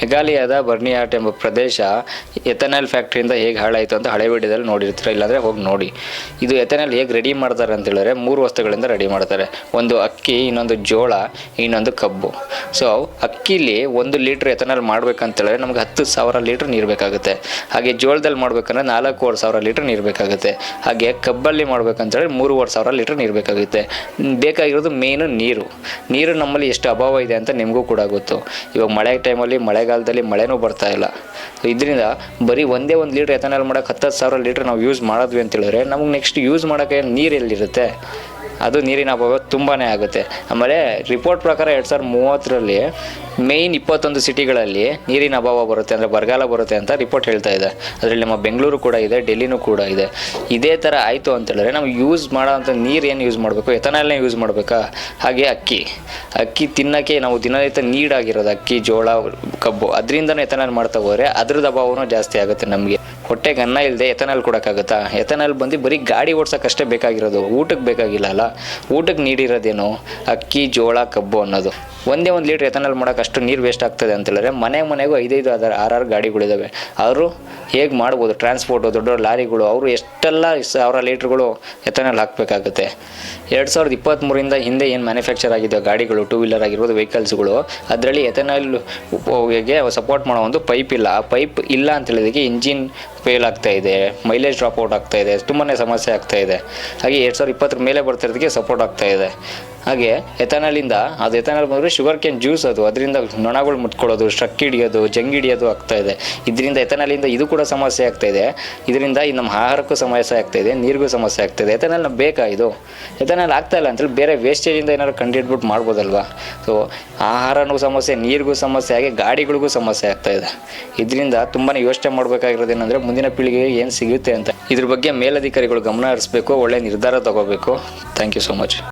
ಮೆಘಾಲಯದ ಬರ್ನಿಯಾಟ್ ಎಂಬ ಪ್ರದೇಶ ಎಥೆನಾಲ್ ಫ್ಯಾಕ್ಟ್ರಿಯಿಂದ ಹೇಗೆ ಹಾಳಾಯಿತು ಅಂತ ಹಳೆ ವಿಡಿಯೋದಲ್ಲಿ ನೋಡಿರ್ತೀರ, ಇಲ್ಲಾಂದರೆ ಹೋಗಿ ನೋಡಿ. ಇದು ಎಥೆನಾಲ್ ಹೇಗೆ ರೆಡಿ ಮಾಡ್ತಾರೆ ಅಂತ ಹೇಳಿದ್ರೆ 3 ವಸ್ತುಗಳಿಂದ ರೆಡಿ ಮಾಡ್ತಾರೆ. ಒಂದು ಅಕ್ಕಿ, ಇನ್ನೊಂದು ಜೋಳ, ಇನ್ನೊಂದು ಕಬ್ಬು. ಸೊ ಅಕ್ಕಿಲಿ 1 ಲೀಟ್ರ್ ಎಥೆನಾಲ್ ಮಾಡ್ಬೇಕಂತ ಹೇಳಿದ್ರೆ ನಮ್ಗೆ 10,000 ಲೀಟ್ರ್ ನೀರು ಬೇಕಾಗುತ್ತೆ. ಹಾಗೆ ಜೋಳದಲ್ಲಿ ಮಾಡ್ಬೇಕಂದ್ರೆ 4,500 ಲೀಟ್ರ್ ನೀರು ಬೇಕಾಗುತ್ತೆ. ಹಾಗೆ ಕಬ್ಬಲ್ಲಿ ಮಾಡ್ಬೇಕಂತ ಹೇಳಿದ್ರೆ 3,500 ಲೀಟ್ರ್ ನೀರು ಬೇಕಾಗುತ್ತೆ. ಬೇಕಾಗಿರೋದು ಮೇನು ನೀರು ನಮ್ಮಲ್ಲಿ ಎಷ್ಟು ಅಭಾವ ಇದೆ ಅಂತ ನಿಮಗೂ ಕೂಡ ಗೊತ್ತು. ಇವಾಗ ಮಳೆ ಟೈಮಲ್ಲಿ, ಮಳೆಗಾಲದಲ್ಲಿ ಮಳೆನೂ ಬರ್ತಾ ಇಲ್ಲ. ಇದರಿಂದ ಬರೀ 1 ಲೀಟ್ರ್ ಎಥೆನಾಲ್ ಮಾಡೋಕೆ 10,000 ಲೀಟ್ರ್ ನಾವು ಯೂಸ್ ಮಾಡಿದ್ವಿ ಅಂತ ಹೇಳಿದ್ರೆ ನಮಗೆ ನೆಕ್ಸ್ಟ್ ಯೂಸ್ ಮಾಡೋಕ್ಕೆ ನೀರು ಎಲ್ಲಿರುತ್ತೆ? ಅದು ನೀರಿನ ಅಭಾವ ತುಂಬಾ ಆಗುತ್ತೆ. ಆಮೇಲೆ ರಿಪೋರ್ಟ್ ಪ್ರಕಾರ 2030ರಲ್ಲಿ ಮೇಯ್ನ್ 21 ಸಿಟಿಗಳಲ್ಲಿ ನೀರಿನ ಅಭಾವ ಬರುತ್ತೆ, ಅಂದರೆ ಬರಗಾಲ ಬರುತ್ತೆ ಅಂತ ರಿಪೋರ್ಟ್ ಹೇಳ್ತಾ ಇದೆ. ಅದರಲ್ಲಿ ನಮ್ಮ ಬೆಂಗಳೂರು ಕೂಡ ಇದೆ, ಡೆಲ್ಲಿನೂ ಕೂಡ ಇದೆ. ಇದೇ ಥರ ಆಯಿತು ಅಂತ ಹೇಳಿದ್ರೆ ನಾವು ಯೂಸ್ ಮಾಡೋವಂಥ ನೀರು ಏನು ಯೂಸ್ ಮಾಡಬೇಕು? ಎಥೆನಾಲ್ನೇ ಯೂಸ್ ಮಾಡಬೇಕಾ? ಹಾಗೆ ಅಕ್ಕಿ ತಿನ್ನೋಕ್ಕೆ ನಾವು ದಿನನಿತ್ಯ ನೀಡಾಗಿರೋದು ಅಕ್ಕಿ, ಜೋಳ, ಕಬ್ಬು, ಅದರಿಂದನೂ ಎಥೆನಾಲ್ ಮಾಡ್ತಾ ಹೋದರೆ ಅದ್ರದ್ದು ಅಭಾವನೂ ಜಾಸ್ತಿ ಆಗುತ್ತೆ. ನಮಗೆ ಹೊಟ್ಟೆಗೆ ಅನ್ನ ಇಲ್ಲದೆ ಎಥೆನಾಲ್ ಕೊಡೋಕ್ಕಾಗುತ್ತಾ? ಎಥೆನಾಲ್ ಬಂದು ಬರೀ ಗಾಡಿ ಓಡ್ಸೋಕ್ಕಷ್ಟೇ ಬೇಕಾಗಿರೋದು, ಊಟಕ್ಕೆ ಬೇಕಾಗಿಲ್ಲ ಅಲ್ಲ. ಊಟಕ್ಕೆ ನೀಡಿರೋದೇನು? ಅಕ್ಕಿ, ಜೋಳ, ಕಬ್ಬು ಅನ್ನೋದು. 1 ಲೀಟ್ರ್ ಎಥೆನಾಲ್ ಮಾಡೋಕೆ ಅಷ್ಟು ನೀರು ವೇಸ್ಟ್ ಆಗ್ತದೆ ಅಂತ ಹೇಳಿದ್ರೆ ಮನೆಗೂ 5 6 ಗಾಡಿಗಳಿದ್ದಾವೆ. ಅವರು ಹೇಗೆ ಮಾಡ್ಬೋದು? ಟ್ರಾನ್ಸ್ಪೋರ್ಟು, ದೊಡ್ಡ ಲಾರಿಗಳು, ಅವರು ಎಷ್ಟೆಲ್ಲ 1000 ಲೀಟ್ರ್ಗಳು ಎಥೆನಾಲ್ ಹಾಕಬೇಕಾಗುತ್ತೆ. 2023ರಿಂದ ಹಿಂದೆ ಏನು ಮ್ಯಾನುಫ್ಯಾಕ್ಚರ್ ಆಗಿದೆ ಗಾಡಿಗಳು, 2 ವೀಲರ್ ಆಗಿರ್ಬೋದು, ವೆಹಿಕಲ್ಸ್ಗಳು, ಅದರಲ್ಲಿ ಎಥೆನಾಲ್ಗೆ ಸಪೋರ್ಟ್ ಮಾಡೋ ಒಂದು ಪೈಪ್ ಇಲ್ಲ. ಆ ಪೈಪ್ ಇಲ್ಲ ಅಂತ ಹೇಳಿದಕ್ಕೆ ಇಂಜಿನ್ ಫೇಲ್ ಆಗ್ತಾ ಇದೆ, ಮೈಲೇಜ್ ಡ್ರಾಪ್ ಔಟ್ ಆಗ್ತಾ ಇದೆ, ತುಂಬಾ ಸಮಸ್ಯೆ ಆಗ್ತಾ ಇದೆ. ಹಾಗೆ 2020 ಮೇಲೆ ಬರ್ತಿರೋದಕ್ಕೆ ಸಪೋರ್ಟ್ ಆಗ್ತಾ ಇದೆ. ಹಾಗೆ ಎಥೆನಾಲಿಂದ, ಅದು ಎಥೆನಾಲ್ ಬಂದರೆ ಶುಗರ್ ಕೇನ್ ಜ್ಯೂಸ್, ಅದರಿಂದ ನೊಣಗಳು ಮುಟ್ಕೊಳ್ಳೋದು, ಸ್ಟ್ರಕ್ ಹಿಡಿಯೋದು, ಜಂಗ್ ಹಿಡಿಯೋದು ಆಗ್ತಾ ಇದೆ. ಇದರಿಂದ ಎಥೆನಾಲಿಂದ ಇದು ಕೂಡ ಸಮಸ್ಯೆ ಆಗ್ತಾ ಇದೆ. ಇದರಿಂದ ನಮ್ಮ ಆಹಾರಕ್ಕೂ ಸಮಸ್ಯೆ ಆಗ್ತಾ ಇದೆ, ನೀರಿಗೂ ಸಮಸ್ಯೆ ಆಗ್ತಾ ಇದೆ. ಎಥೆನಾಲ್ ಬೇಕಾ? ಇದು ಎಥೆನಾಲ್ ಆಗ್ತಾ ಇಲ್ಲ ಅಂತೇಳಿ ಬೇರೆ ವೇಸ್ಟೇಜಿಂದ ಏನಾದ್ರು ಕಂಡುಹಿಡ್ಬಿಟ್ಟು ಮಾಡ್ಬೋದಲ್ವಾ? ಸೊ ಆಹಾರನೂ ಸಮಸ್ಯೆ, ನೀರಿಗೂ ಸಮಸ್ಯೆ, ಹಾಗೆ ಗಾಡಿಗಳಿಗೂ ಸಮಸ್ಯೆ ಆಗ್ತಾ ಇದೆ. ಇದರಿಂದ ತುಂಬಾ ಯೋಚನೆ ಮಾಡಬೇಕಾಗಿರೋದೇನೆಂದರೆ ಮುಂದಿನ ಪೀಳಿಗೆಗೆ ಏನು ಸಿಗುತ್ತೆ ಅಂತ. ಇದ್ರ ಬಗ್ಗೆ ಮೇಲಧಿಕಾರಿಗಳು ಗಮನ ಹರಿಸಬೇಕು, ಒಳ್ಳೆ ನಿರ್ಧಾರ ತಗೋಬೇಕು. Thank you so much.